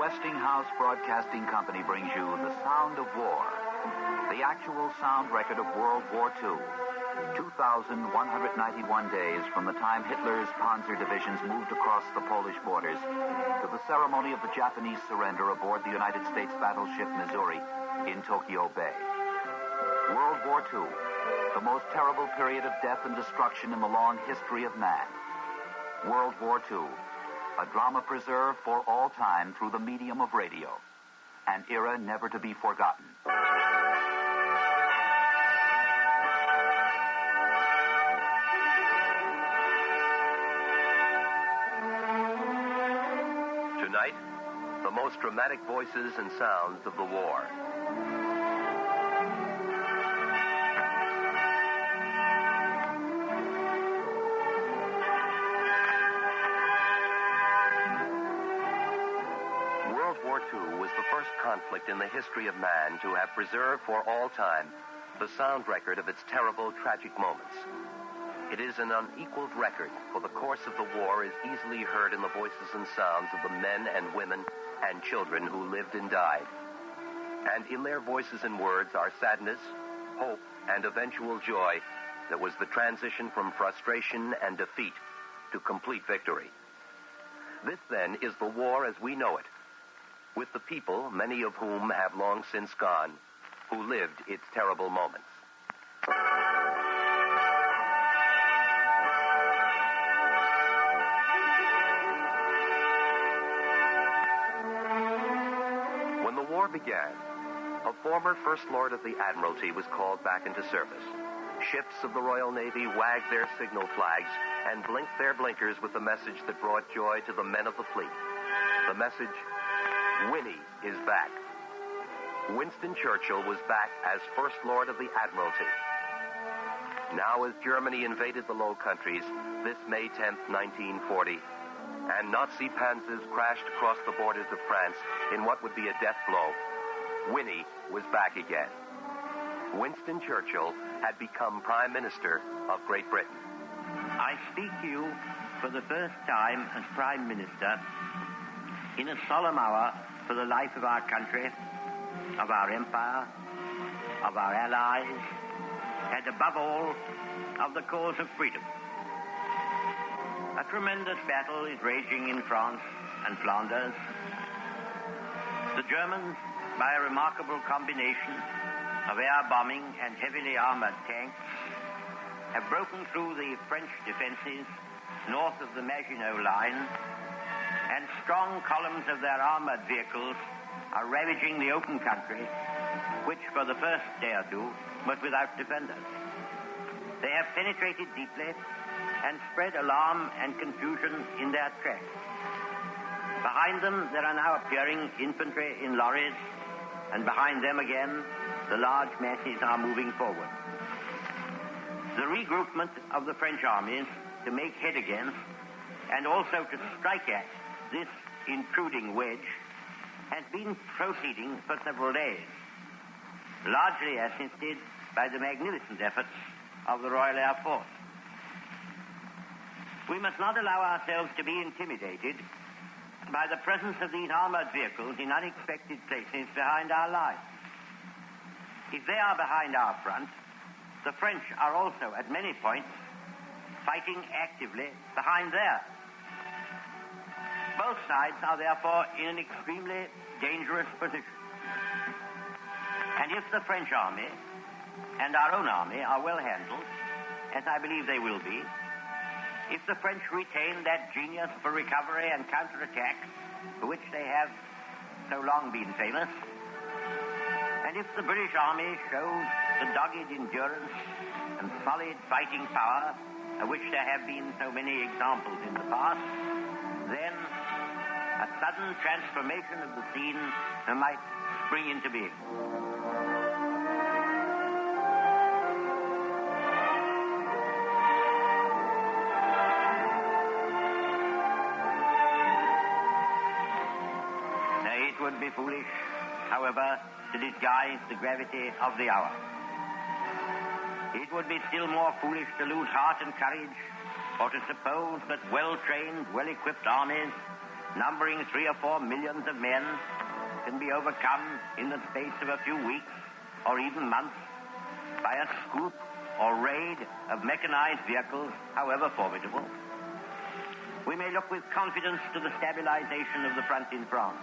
Westinghouse Broadcasting Company brings you The Sound of War, the actual sound record of World War II. 2,191 days from the time Hitler's Panzer divisions moved across the Polish borders to the ceremony of the Japanese surrender aboard the United States battleship Missouri in Tokyo Bay. World War II, the most terrible period of death and destruction in the long history of man. World War II, a drama preserved for all time through the medium of radio, an era never to be forgotten. Tonight, the most dramatic voices and sounds of the war. World War II was the first conflict in the history of man to have preserved for all time the sound record of its terrible, tragic moments. It is an unequaled record, for the course of the war is easily heard in the voices and sounds of the men and women and children who lived and died. And in their voices and words are sadness, hope, and eventual joy that was the transition from frustration and defeat to complete victory. This, then, is the war as we know it, with the people, many of whom have long since gone, who lived its terrible moments. When the war began, a former First Lord of the Admiralty was called back into service. Ships of the Royal Navy wagged their signal flags and blinked their blinkers with the message that brought joy to the men of the fleet. The message, Winnie is back. Winston Churchill was back as First Lord of the Admiralty. Now, as Germany invaded the Low Countries this May 10th, 1940, and Nazi panzers crashed across the borders of France in what would be a death blow, Winnie was back again. Winston Churchill had become Prime Minister of Great Britain. I speak to you for the first time as Prime Minister in a solemn hour for the life of our country, of our empire, of our allies, and above all, of the cause of freedom. A tremendous battle is raging in France and Flanders. The Germans, by a remarkable combination of air bombing and heavily armored tanks, have broken through the French defenses north of the Maginot Line, and strong columns of their armored vehicles are ravaging the open country, which for the first day or two was without defenders. They have penetrated deeply and spread alarm and confusion in their tracks. Behind them there are now appearing infantry in lorries, and behind them again the large masses are moving forward. The regroupment of the French armies to make head against and also to strike at this intruding wedge has been proceeding for several days, largely assisted by the magnificent efforts of the Royal Air Force. We must not allow ourselves to be intimidated by the presence of these armored vehicles in unexpected places behind our lines. If they are behind our front, the French are also at many points fighting actively behind theirs. Both sides are therefore in an extremely dangerous position. And if the French army and our own army are well handled, as I believe they will be, if the French retain that genius for recovery and counterattack for which they have so long been famous, and if the British Army shows the dogged endurance and solid fighting power of which there have been so many examples in the past, then a sudden transformation of the scene might spring into being. It would be foolish, however, to disguise the gravity of the hour. It would be still more foolish to lose heart and courage, or to suppose that well-trained, well-equipped armies numbering 3 or 4 millions of men, can be overcome in the space of a few weeks or even months by a scoop or raid of mechanized vehicles, however formidable. We may look with confidence to the stabilization of the front in France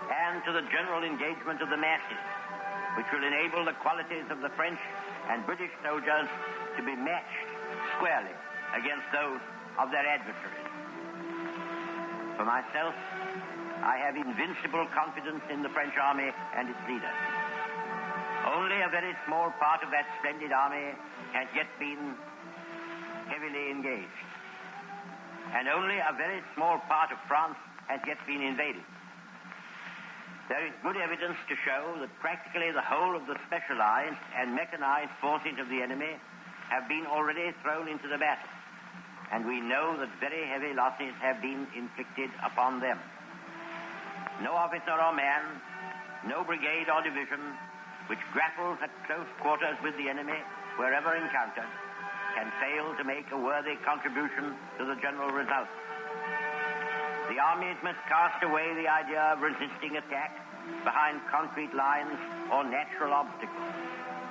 and to the general engagement of the masses, which will enable the qualities of the French and British soldiers to be matched squarely against those of their adversaries. For myself, I have invincible confidence in the French army and its leaders. Only a very small part of that splendid army has yet been heavily engaged. And only a very small part of France has yet been invaded. There is good evidence to show that practically the whole of the specialized and mechanized forces of the enemy have been already thrown into the battle. And we know that very heavy losses have been inflicted upon them. No officer or man, no brigade or division, which grapples at close quarters with the enemy, wherever encountered, can fail to make a worthy contribution to the general result. The armies must cast away the idea of resisting attack behind concrete lines or natural obstacles,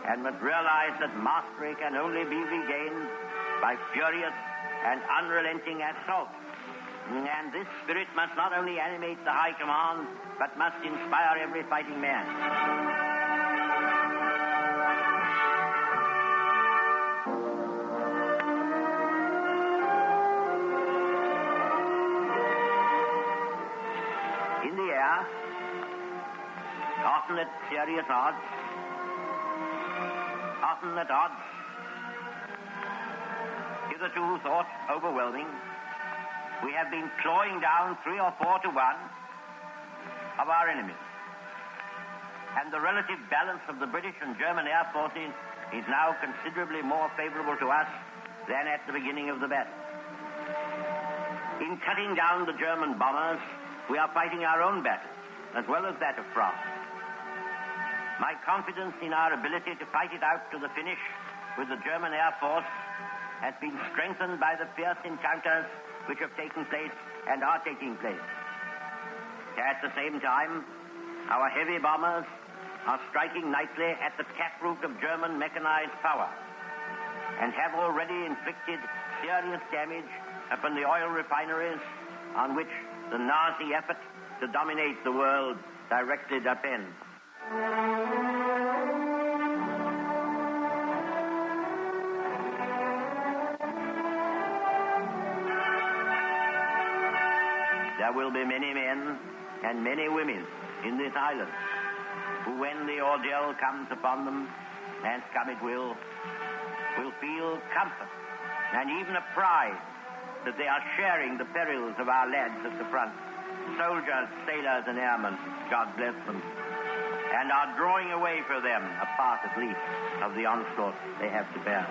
and must realize that mastery can only be regained by furious and unrelenting assault. And this spirit must not only animate the high command, but must inspire every fighting man. In the air, often at serious odds, hitherto thought overwhelming, we have been clawing down 3 or 4 to 1 of our enemies. And the relative balance of the British and German air forces is now considerably more favorable to us than at the beginning of the battle. In cutting down the German bombers, we are fighting our own battle, as well as that of France. My confidence in our ability to fight it out to the finish with the German Air Force has been strengthened by the fierce encounters which have taken place and are taking place. At the same time, our heavy bombers are striking nightly at the taproot of German mechanized power and have already inflicted serious damage upon the oil refineries on which the Nazi effort to dominate the world directly depends. There will be many men and many women in this island who, when the ordeal comes upon them, and come it will feel comfort and even a pride that they are sharing the perils of our lads at the front, soldiers, sailors, and airmen, God bless them, and are drawing away for them a part at least of the onslaught they have to bear.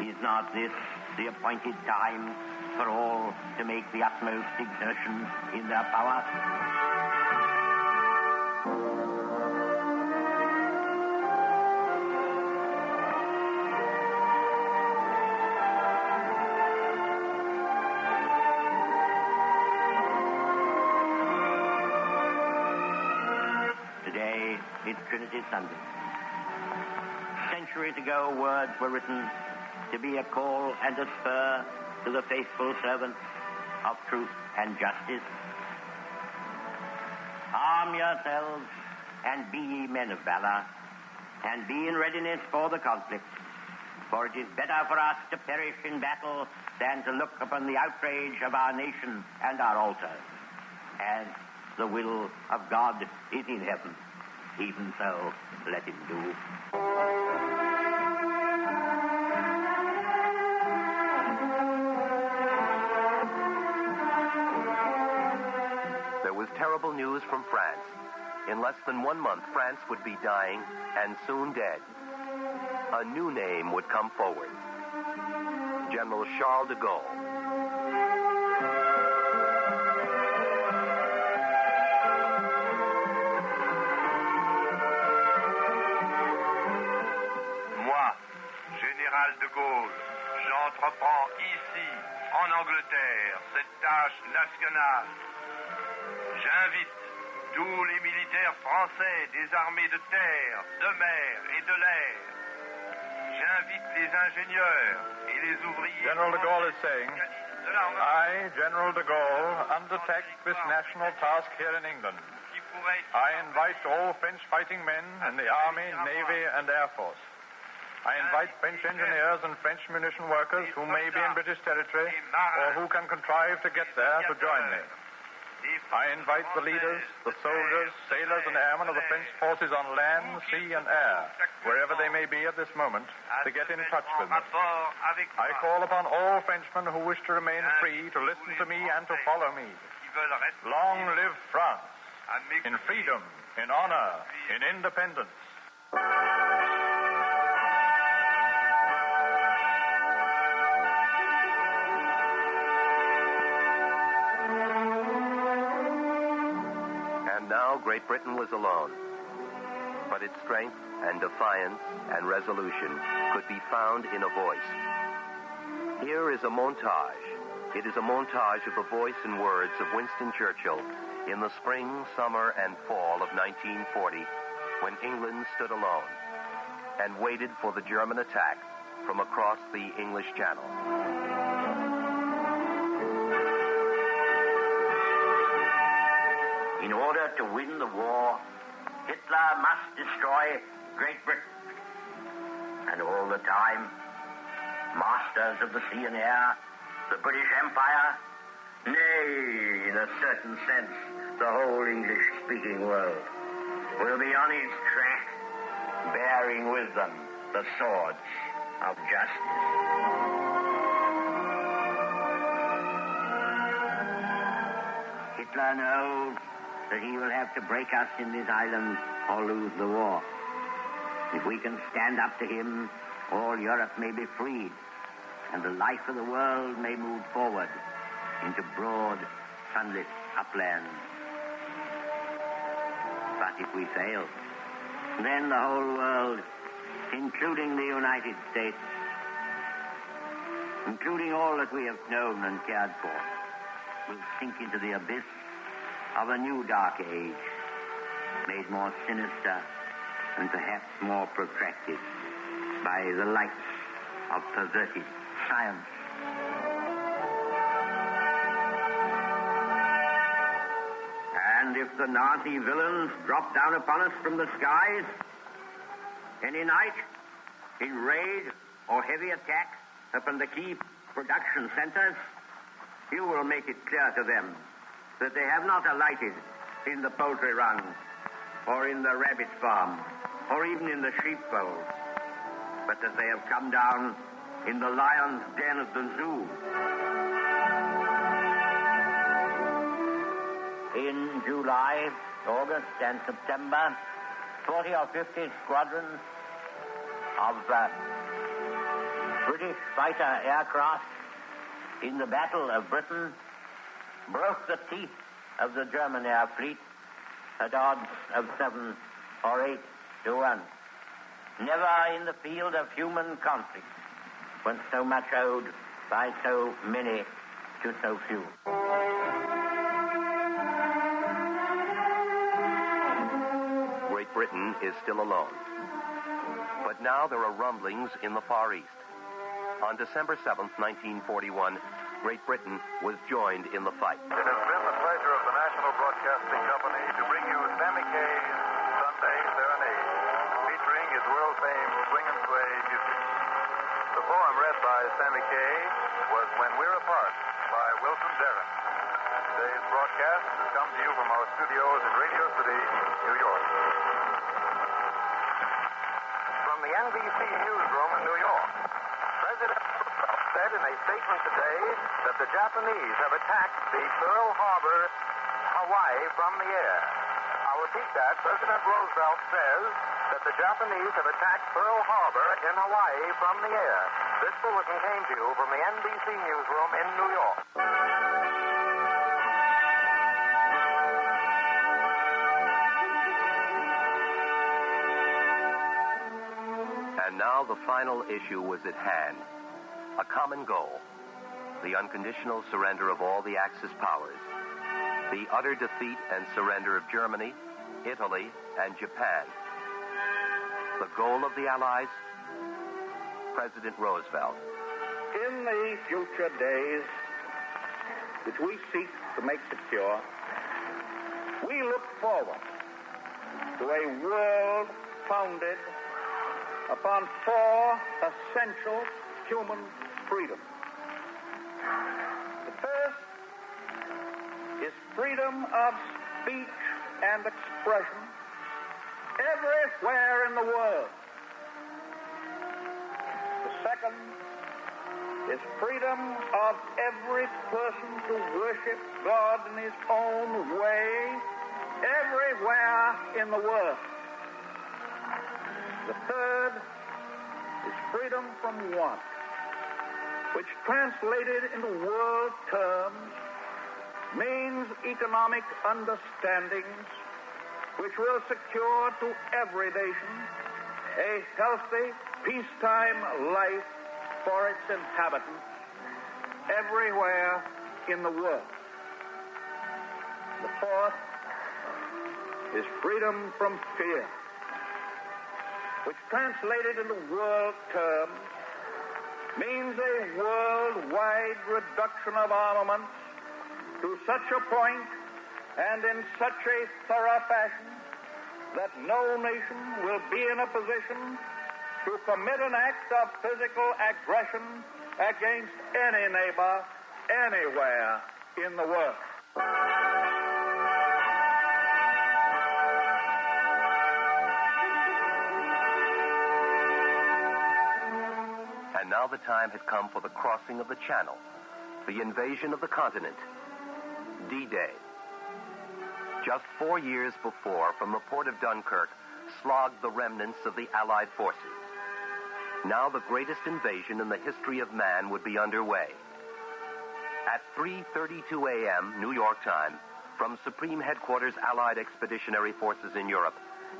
Is not this the appointed time for all to make the utmost exertions in their power? Today is Trinity Sunday. Centuries ago, words were written to be a call and a spur to the faithful servants of truth and justice. Arm yourselves and be ye men of valor, and be in readiness for the conflict. For it is better for us to perish in battle than to look upon the outrage of our nation and our altars. As the will of God is in heaven, even so let him do. There was terrible news from France. In less than 1 month, France would be dying and soon dead. A new name would come forward. General Charles de Gaulle. Moi, Général de Gaulle, Jean qu'entreprend ici, en Angleterre, cette tâche nationale. J'invite tous les militaires français des armées de terre, de mer et de l'air. J'invite les ingénieurs et les ouvriers. General de Gaulle is saying, I, General de Gaulle, undertake this national task here in England. I invite all French fighting men in the Army, Navy, and Air Force. I invite French engineers and French munition workers who may be in British territory or who can contrive to get there to join me. I invite the leaders, the soldiers, sailors, and airmen of the French forces on land, sea, and air, wherever they may be at this moment, to get in touch with me. I call upon all Frenchmen who wish to remain free to listen to me and to follow me. Long live France, in freedom, in honor, in independence. Now Great Britain was alone. But its strength and defiance and resolution could be found in a voice. Here is a montage. It is a montage of the voice and words of Winston Churchill in the spring, summer, and fall of 1940, when England stood alone and waited for the German attack from across the English Channel. In order to win the war, Hitler must destroy Great Britain. And all the time, masters of the sea and air, the British Empire, nay, in a certain sense, the whole English-speaking world, will be on its track, bearing with them the swords of justice. Hitler knows that he will have to break us in this island or lose the war. If we can stand up to him, all Europe may be freed, and the life of the world may move forward into broad, sunlit uplands. But if we fail, then the whole world, including the United States, including all that we have known and cared for, will sink into the abyss of a new dark age, made more sinister and perhaps more protracted by the lights of perverted science. And if the Nazi villains drop down upon us from the skies, any night, in raid or heavy attack upon the key production centers, you will make it clear to them that they have not alighted in the poultry run, or in the rabbit farm, or even in the sheepfold, but that they have come down in the lion's den of the zoo. In July, August, and September, 40 or 50 squadrons of British fighter aircraft in the Battle of Britain broke the teeth of the German air fleet at odds of 7 or 8 to 1. Never in the field of human conflict was so much owed by so many to so few. Great Britain is still alone. But now there are rumblings in the Far East. On December 7th, 1941, Great Britain was joined in the fight. It has been the pleasure of the National Broadcasting Company to bring you Sammy Kaye's Sunday Serenade, featuring his world-famed swing and sway music. The poem read by Sammy Kaye was When We're Apart by Wilson Darren. Today's broadcast has come to you from our studios in Radio City, New York. From the NBC newsroom in New York, President Roosevelt said in a statement today that the Japanese have attacked the Pearl Harbor, Hawaii, from the air. I'll repeat that. President Roosevelt says that the Japanese have attacked Pearl Harbor in Hawaii from the air. This bulletin came to you from the NBC newsroom in New York. And now the final issue was at hand. A common goal, the unconditional surrender of all the Axis powers, the utter defeat and surrender of Germany, Italy, and Japan. The goal of the Allies, President Roosevelt. In the future days, which we seek to make secure, we look forward to a world founded upon four essential human freedoms. The first is freedom of speech and expression everywhere in the world. The second is freedom of every person to worship God in his own way everywhere in the world. The third is freedom from want, which translated into world terms means economic understandings which will secure to every nation a healthy, peacetime life for its inhabitants everywhere in the world. The fourth is freedom from fear, which translated into world terms means a worldwide reduction of armaments to such a point and in such a thorough fashion that no nation will be in a position to commit an act of physical aggression against any neighbor anywhere in the world. And now the time had come for the crossing of the Channel, the invasion of the continent, D-Day. Just 4 years before, from the port of Dunkirk, slogged the remnants of the Allied forces. Now the greatest invasion in the history of man would be underway. At 3:32 a.m. New York time, from Supreme Headquarters Allied Expeditionary Forces in Europe,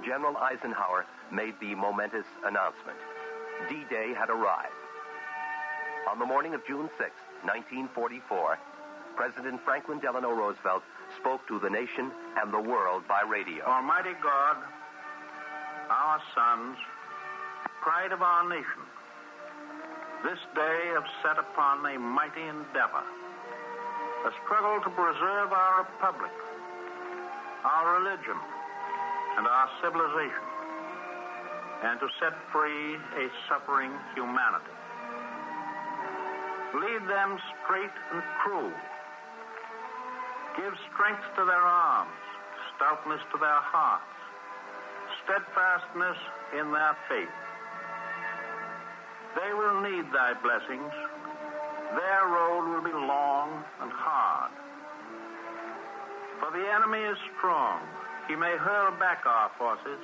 General Eisenhower made the momentous announcement. D-Day had arrived. On the morning of June 6, 1944, President Franklin Delano Roosevelt spoke to the nation and the world by radio. Almighty God, our sons, pride of our nation, this day have set upon a mighty endeavor, a struggle to preserve our republic, our religion, and our civilization, and to set free a suffering humanity. Lead them straight and true. Give strength to their arms, stoutness to their hearts, steadfastness in their faith. They will need thy blessings. Their road will be long and hard. For the enemy is strong. He may hurl back our forces.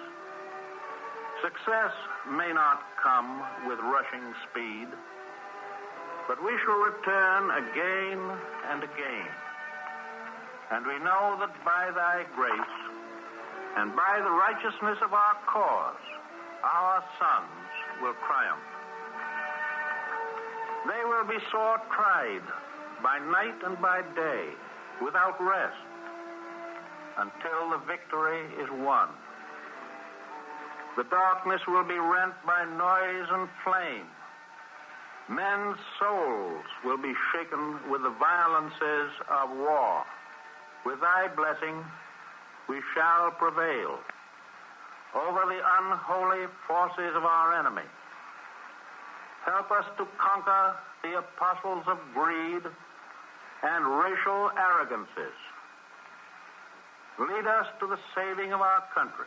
Success may not come with rushing speed, but we shall return again and again. And we know that by thy grace and by the righteousness of our cause, our sons will triumph. They will be sore tried by night and by day, without rest, until the victory is won. The darkness will be rent by noise and flame. Men's souls will be shaken with the violences of war. With thy blessing, we shall prevail over the unholy forces of our enemy. Help us to conquer the apostles of greed and racial arrogances. Lead us to the saving of our country,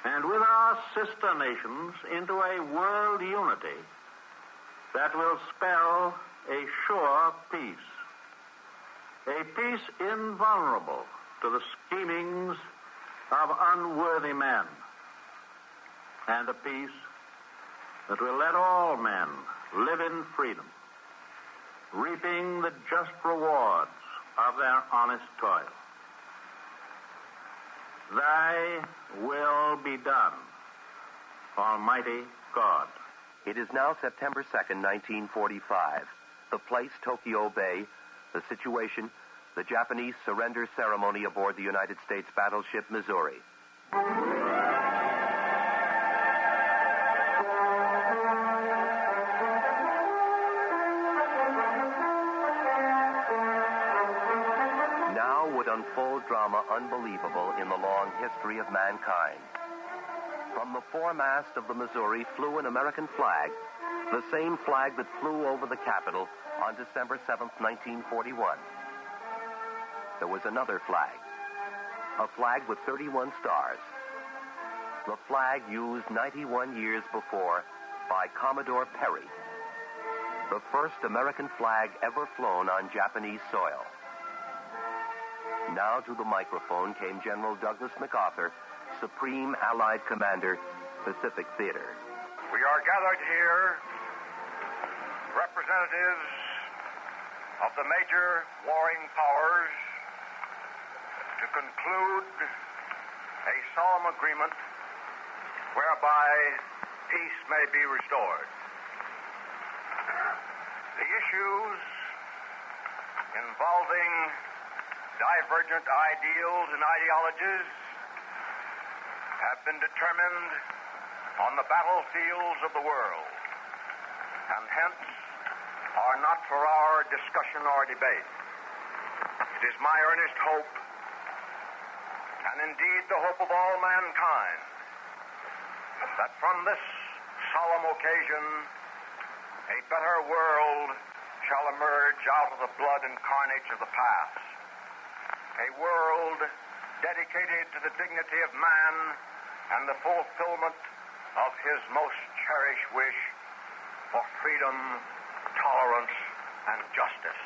and with our sister nations into a world unity that will spell a sure peace. A peace invulnerable to the schemings of unworthy men, and a peace that will let all men live in freedom, reaping the just rewards of their honest toil. Thy will be done, Almighty God. It is now September 2nd, 1945. The place, Tokyo Bay. The situation, the Japanese surrender ceremony aboard the United States battleship Missouri. Now would unfold drama unbelievable in the long history of mankind. From the foremast of the Missouri flew an American flag, the same flag that flew over the Capitol on December 7th, 1941. There was another flag, a flag with 31 stars. The flag used 91 years before by Commodore Perry, the first American flag ever flown on Japanese soil. Now to the microphone came General Douglas MacArthur, Supreme Allied Commander, Pacific Theater. We are gathered here, representatives of the major warring powers, to conclude a solemn agreement whereby peace may be restored. The issues involving divergent ideals and ideologies have been determined on the battlefields of the world, and hence are not for our discussion or debate. It is my earnest hope, and indeed the hope of all mankind, that from this solemn occasion a better world shall emerge out of the blood and carnage of the past. A world dedicated to the dignity of man and the fulfillment of his most cherished wish for freedom, tolerance, and justice.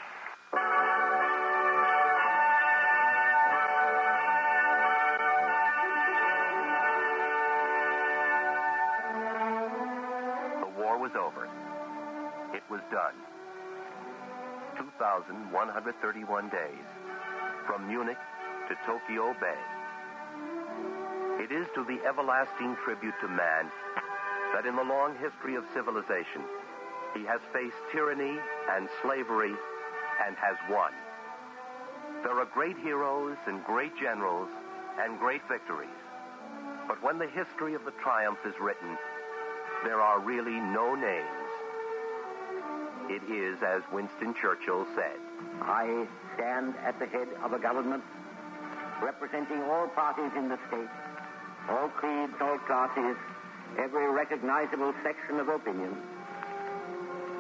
The war was over. It was done. 2,131 days. From Munich to Tokyo Bay. It is to the everlasting tribute to man that in the long history of civilization, he has faced tyranny and slavery and has won. There are great heroes and great generals and great victories. But when the history of the triumph is written, there are really no names. It is as Winston Churchill said. I stand at the head of a government representing all parties in the state, all creeds, all classes, every recognizable section of opinion.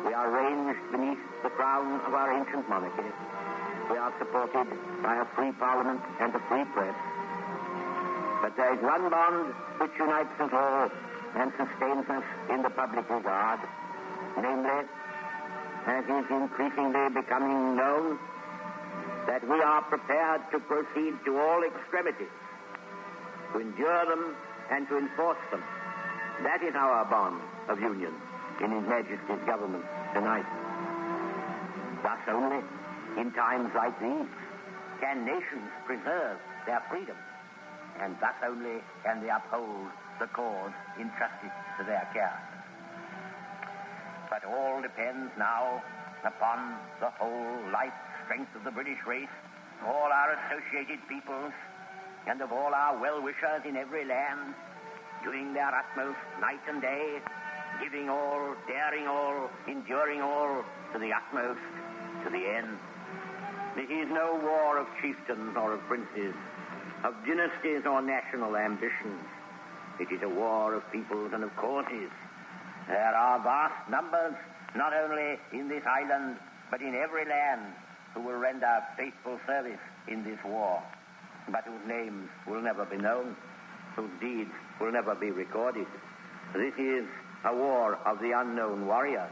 We are ranged beneath the crown of our ancient monarchy. We are supported by a free parliament and a free press. But there is one bond which unites us all and sustains us in the public regard, namely, as is increasingly becoming known, that we are prepared to proceed to all extremities, to endure them and to enforce them. That is our bond of union in His Majesty's government tonight. Thus only, in times like these, can nations preserve their freedom, and thus only can they uphold the cause entrusted to their care. But all depends now upon the whole life strength of the British race, all our associated peoples, and of all our well-wishers in every land, doing their utmost night and day, giving all, daring all, enduring all, to the utmost, to the end. This is no war of chieftains or of princes, of dynasties or national ambitions. It is a war of peoples and of causes. There are vast numbers, not only in this island, but in every land, who will render faithful service in this war, but whose names will never be known, whose deeds will never be recorded. This is a war of the unknown warrior.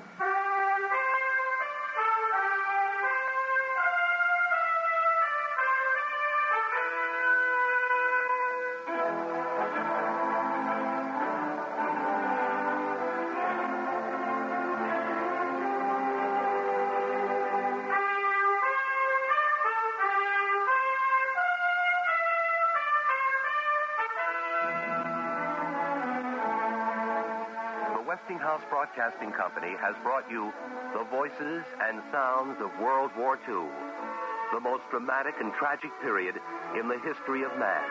Westinghouse Broadcasting Company has brought you the voices and sounds of World War II, the most dramatic and tragic period in the history of man.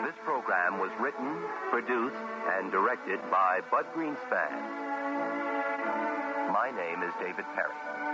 This program was written, produced, and directed by Bud Greenspan. My name is David Perry.